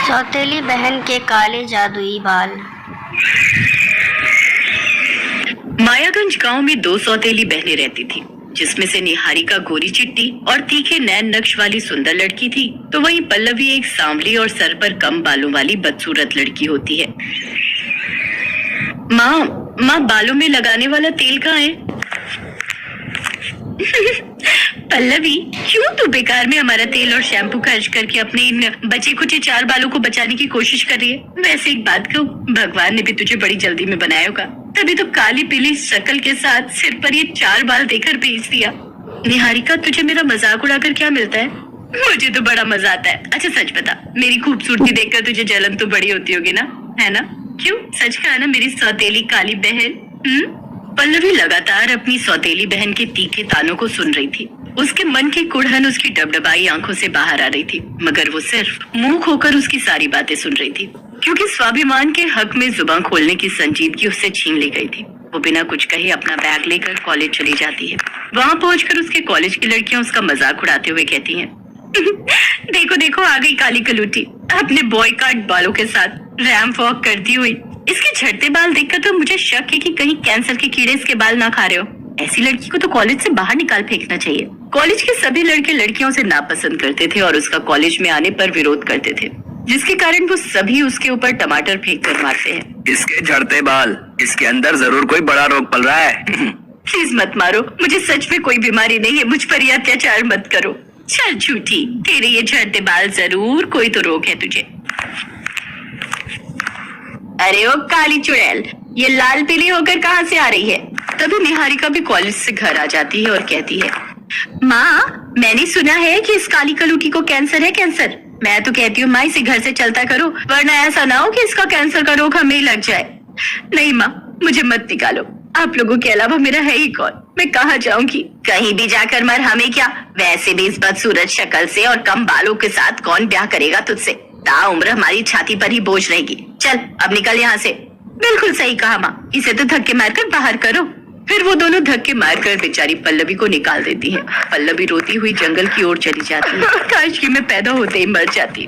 सौतेली बहन के काले जादुई बाल। मायागंज गांव में दो सौतेली बहनें रहती थी, जिसमें से निहारिका गोरी चिट्टी और तीखे नैन नक्श वाली सुंदर लड़की थी, तो वहीं पल्लवी एक सांवली और सर पर कम बालों वाली बदसूरत लड़की होती है। माँ बालों में लगाने वाला तेल कहाँ है? पल्लवी, क्यों तू बेकार में हमारा तेल और शैम्पू खर्च करके अपने इन बचे खुचे 4 बालों को बचाने की कोशिश कर रही है? वैसे एक बात कहूँ, भगवान ने भी तुझे बड़ी जल्दी में बनाया होगा, तभी तो काली पीली शक्ल के साथ सिर पर ये 4 बाल देकर भेज दिया। निहारिका, तुझे मेरा मजाक उड़ाकर क्या मिलता है? मुझे तो बड़ा मजा आता है। अच्छा सच बता, मेरी खूबसूरती देखकर तुझे जलन तो बड़ी होती होगी ना, है ना? क्यों, सच कहा ना मेरी सौतेली काली बहन? पल्लवी लगातार अपनी सौतेली बहन के तीखे तानों को सुन रही थी। उसके मन की कुड़हन उसकी डबडबाई आंखों से बाहर आ रही थी, मगर वो सिर्फ मुंह खोकर उसकी सारी बातें सुन रही थी, क्योंकि स्वाभिमान के हक में जुबान खोलने की संजीदगी उससे छीन ली गई थी। वो बिना कुछ कहे अपना बैग लेकर कॉलेज चली जाती है। वहाँ पहुंचकर उसके कॉलेज की लड़कियां उसका मजाक उड़ाते हुए कहती हैं, देखो देखो आ गई काली कलूटी अपने बॉय कट बालों के साथ रैंप वॉक करती हुई। इसके झड़ते बाल देखकर तो मुझे शक है कि कहीं कैंसर के कीड़े इसके बाल ना खा रहे हो। ऐसी लड़की को तो कॉलेज से बाहर निकाल फेंकना चाहिए। कॉलेज के सभी लड़के लड़कियों से नापसंद करते थे और उसका कॉलेज में आने पर विरोध करते थे, जिसके कारण वो सभी उसके ऊपर टमाटर फेंक कर मारते हैं। इसके झड़ते बाल, इसके अंदर जरूर कोई बड़ा रोग पल रहा है। प्लीज मत मारो, मुझे सच में कोई बीमारी नहीं है, मुझ पर ये अत्याचार मत करो। चल झूठी, तेरे ये झड़ते बाल जरूर कोई तो रोग है तुझे। अरे ओ काली चुड़ैल, ये लाल पीली होकर कहाँ से आ रही है? तभी निहारिका भी कॉलेज से घर आ जाती है और कहती है, माँ मैंने सुना है कि इस काली कलूटी को कैंसर है। कैंसर? मैं तो कहती हूँ माँ इसे घर से चलता करो, वरना ऐसा ना हो कि इसका कैंसर का रोग हमें ही लग जाए। नहीं माँ, मुझे मत निकालो, आप लोगों के अलावा मेरा है ही कौन? मैं कहाँ जाऊंगी? कहीं भी जाकर मर, हमें क्या? वैसे भी इस बदसूरत शक्ल से और कम बालों के साथ कौन ब्याह करेगा तुझसे? ताउम्र हमारी छाती पर ही बोझ रहेगी। चल अब निकल यहाँ से। बिल्कुल सही कहा माँ, इसे तो धक्के मारकर बाहर करो। फिर वो दोनों धक्के मारकर बेचारी पल्लवी को निकाल देती हैं। पल्लवी रोती हुई जंगल की ओर चली जाती है। काश कि मैं पैदा होते ही मर जाती।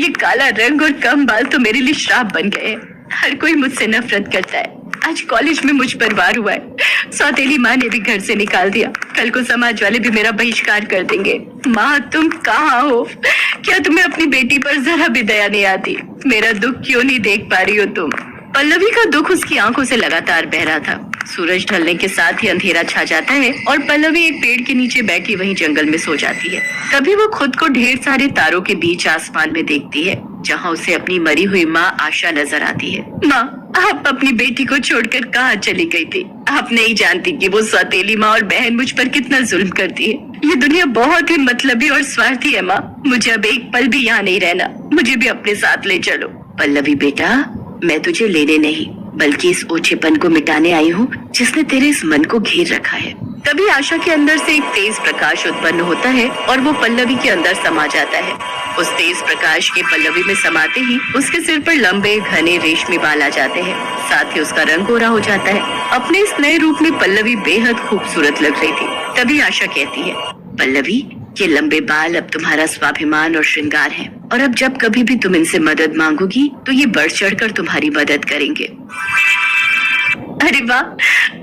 ये काला रंग और कम बाल तो मेरे लिए श्राप बन गए। हर कोई मुझसे नफरत करता है। आज कॉलेज में मुझ पर वार हुआ है। सौतेली माँ ने भी घर से निकाल दिया। कल को समाज वाले भी मेरा बहिष्कार कर देंगे। माँ तुम कहाँ हो? क्या तुम्हें अपनी बेटी पर जरा भी दया नहीं आती? मेरा दुख क्यों नहीं देख पा रही हो तुम? पल्लवी का दुख उसकी आंखों से लगातार बह रहा था। सूरज ढलने के साथ ही अंधेरा छा जाता है और पल्लवी एक पेड़ के नीचे बैठी वहीं जंगल में सो जाती है। तभी वो खुद को ढेर सारे तारों के बीच आसमान में देखती है, जहाँ उसे अपनी मरी हुई माँ आशा नजर आती है। माँ, आप अपनी बेटी को छोड़कर कहाँ चली गई थी? आप नहीं जानती कि वो सौतेली माँ और बहन मुझ पर कितना जुल्म करती है। ये दुनिया बहुत ही मतलबी और स्वार्थी है माँ। मुझे अब एक पल भी यहाँ नहीं रहना, मुझे भी अपने साथ ले चलो। पल्लवी बेटा, मैं तुझे लेने नहीं बल्कि इस ओछेपन को मिटाने आई हूँ जिसने तेरे इस मन को घेर रखा है। तभी आशा के अंदर से एक तेज प्रकाश उत्पन्न होता है और वो पल्लवी के अंदर समा जाता है। उस तेज प्रकाश के पल्लवी में समाते ही उसके सिर पर लंबे घने रेशमी बाल आ जाते हैं, साथ ही उसका रंग गोरा हो जाता है। अपने इस नए रूप में पल्लवी बेहद खूबसूरत लग रही थी। तभी आशा कहती है, पल्लवी ये लंबे बाल अब तुम्हारा स्वाभिमान और श्रृंगार है, और अब जब कभी भी तुम इनसे मदद मांगोगी तो ये बढ़ चढ़कर तुम्हारी मदद करेंगे। अरे वाह,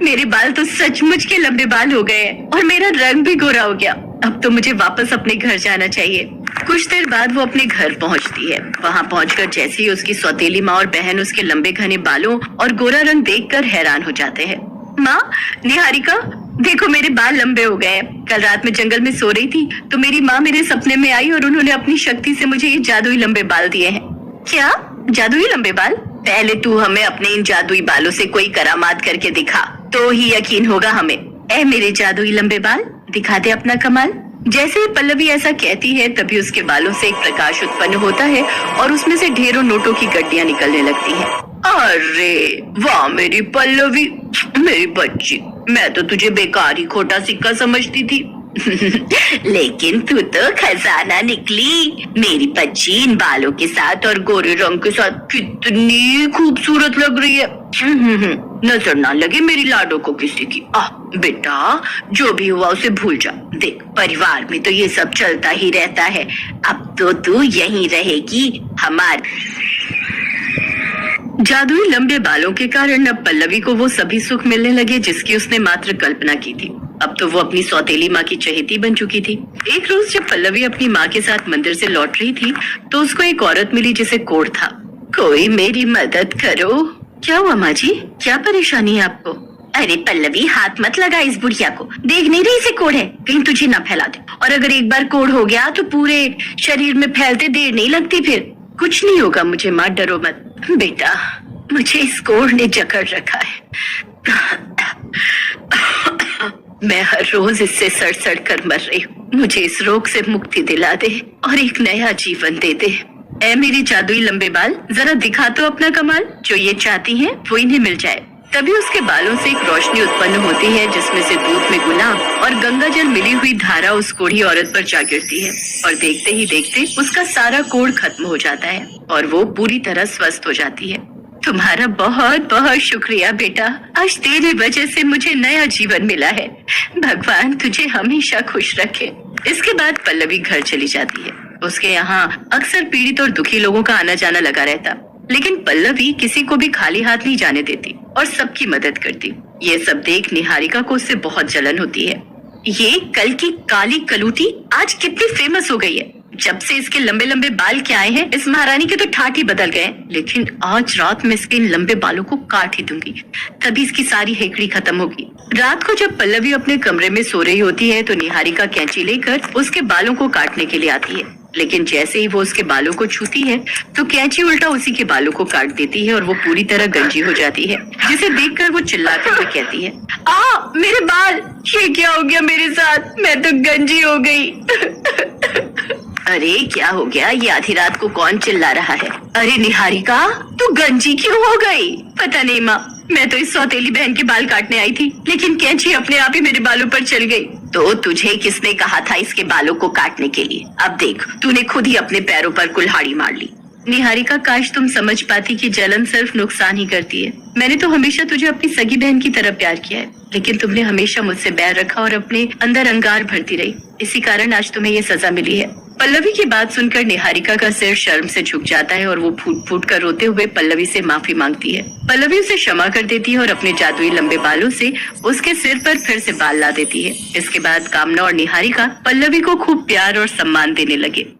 मेरे बाल तो सचमुच के लंबे बाल हो गए हैं और मेरा रंग भी गोरा हो गया। अब तो मुझे वापस अपने घर जाना चाहिए। कुछ देर बाद वो अपने घर पहुंचती है। वहां पहुंचकर जैसे ही उसकी सौतेली माँ और बहन उसके लंबे घने बालों और गोरा रंग देखकर हैरान हो जाते हैं। माँ, निहारिका देखो मेरे बाल लंबे हो गए हैं। कल रात में जंगल में सो रही थी तो मेरी माँ मेरे सपने में आई और उन्होंने अपनी शक्ति से मुझे ये जादुई लंबे बाल दिए हैं। क्या जादुई लंबे बाल? पहले तू हमें अपने इन जादुई बालों से कोई करामात करके दिखा, तो ही यकीन होगा हमें। ए मेरे जादुई लंबे बाल, दिखा दे अपना कमाल। जैसे ही पल्लवी ऐसा कहती है तभी उसके बालों से एक प्रकाश उत्पन्न होता है और उसमें से ढेरों नोटों की गड्डियां निकलने लगती हैं। अरे वाह मेरी पल्लवी, मेरी बच्ची, मैं तो तुझे बेकार ही खोटा सिक्का समझती थी। लेकिन तू तो खजाना निकली। मेरी बच्ची इन बालों के साथ और गोरे रंग के साथ कितनी खूबसूरत लग रही है। नजर ना लगे मेरी लाडो को किसी की। बेटा, जो भी हुआ उसे भूल जा। देख, परिवार में तो ये सब चलता ही रहता है। अब तो तू यहीं रहेगी हमारी। जादुई लंबे बालों के कारण अब पल्लवी को वो सभी सुख मिलने लगे जिसकी उसने मात्र कल्पना की थी। अब तो वो अपनी सौतेली माँ की चहेती बन चुकी थी। एक रोज जब पल्लवी अपनी माँ के साथ मंदिर से लौट रही थी तो उसको एक औरत मिली जिसे कोढ़ था। कोई मेरी मदद करो। क्या हुआ माँ जी, क्या परेशानी है आपको? अरे पल्लवी, हाथ मत लगा इस बुढ़िया को। देख नहीं रही इसे कोढ़ है, कहीं तुझे ना फैला दे। और अगर एक बार कोढ़ हो गया तो पूरे शरीर में फैलते देर नहीं लगती फिर। कुछ नहीं होगा मुझे माँ, डरो मत। बेटा, मुझे इस कोढ़ ने जकड़ रखा है। मैं हर रोज इससे सड़ कर मर रही हूँ। मुझे इस रोग से मुक्ति दिला दे और एक नया जीवन दे दे। ऐ मेरी जादुई लंबे बाल, जरा दिखा तो अपना कमाल। जो ये चाहती हैं वो इन्हें मिल जाए। तभी उसके बालों से एक रोशनी उत्पन्न होती है जिसमें से दूध में गुलाब और गंगा जल मिली हुई धारा उस कोढ़ी औरत पर जा गिरती है और देखते ही देखते उसका सारा कोढ़ खत्म हो जाता है और वो पूरी तरह स्वस्थ हो जाती है। तुम्हारा बहुत बहुत शुक्रिया बेटा, आज तेरी वजह से मुझे नया जीवन मिला है। भगवान तुझे हमेशा खुश रखे। इसके बाद पल्लवी घर चली जाती है। उसके यहाँ अक्सर पीड़ित और दुखी लोगों का आना जाना लगा रहता, लेकिन पल्लवी किसी को भी खाली हाथ नहीं जाने देती और सबकी मदद करती। ये सब देख निहारिका को उससे बहुत जलन होती है। ये कल की काली कलूटी आज कितनी फेमस हो गई है। जब से इसके लंबे लंबे बाल के आए हैं, इस महारानी के तो ठाठ ही बदल गए। लेकिन आज रात में इसके इन लंबे बालों को काट ही दूंगी, तभी इसकी सारी हेकड़ी खत्म होगी। रात को जब पल्लवी अपने कमरे में सो रही होती है तो निहारिका कैंची लेकर उसके बालों को काटने के लिए आती है, लेकिन जैसे ही वो उसके बालों को छूती है तो कैंची उल्टा उसी के बालों को काट देती है और वो पूरी तरह गंजी हो जाती है, जिसे देखकर वो चिल्लाते हुए कहती है, मेरे बाल, ये क्या हो गया मेरे साथ, मैं तो गंजी हो गई। अरे क्या हो गया, ये आधी रात को कौन चिल्ला रहा है? अरे निहारिका, तू गंजी क्यों हो गई? पता नहीं माँ, मैं तो इस सौतेली बहन के बाल काटने आई थी, लेकिन कैंची अपने आप ही मेरे बालों पर चल गई। तो तुझे किसने कहा था इसके बालों को काटने के लिए? अब देख, तूने खुद ही अपने पैरों पर कुल्हाड़ी मार ली। निहारिका, काश तुम समझ पाती कि जलन सिर्फ नुकसान ही करती है। मैंने तो हमेशा तुझे अपनी सगी बहन की तरह प्यार किया है, लेकिन तुमने हमेशा मुझसे बैर रखा और अपने अंदर अंगार भरती रही। इसी कारण आज तुम्हें ये सजा मिली है। पल्लवी की बात सुनकर निहारिका का सिर शर्म से झुक जाता है और वो फूट फूट कर रोते हुए पल्लवी से माफी मांगती है। पल्लवी उसे क्षमा कर देती है और अपने जादुई लंबे बालों से उसके सिर पर फिर से बाल ला देती है। इसके बाद कामना और निहारिका पल्लवी को खूब प्यार और सम्मान देने लगे।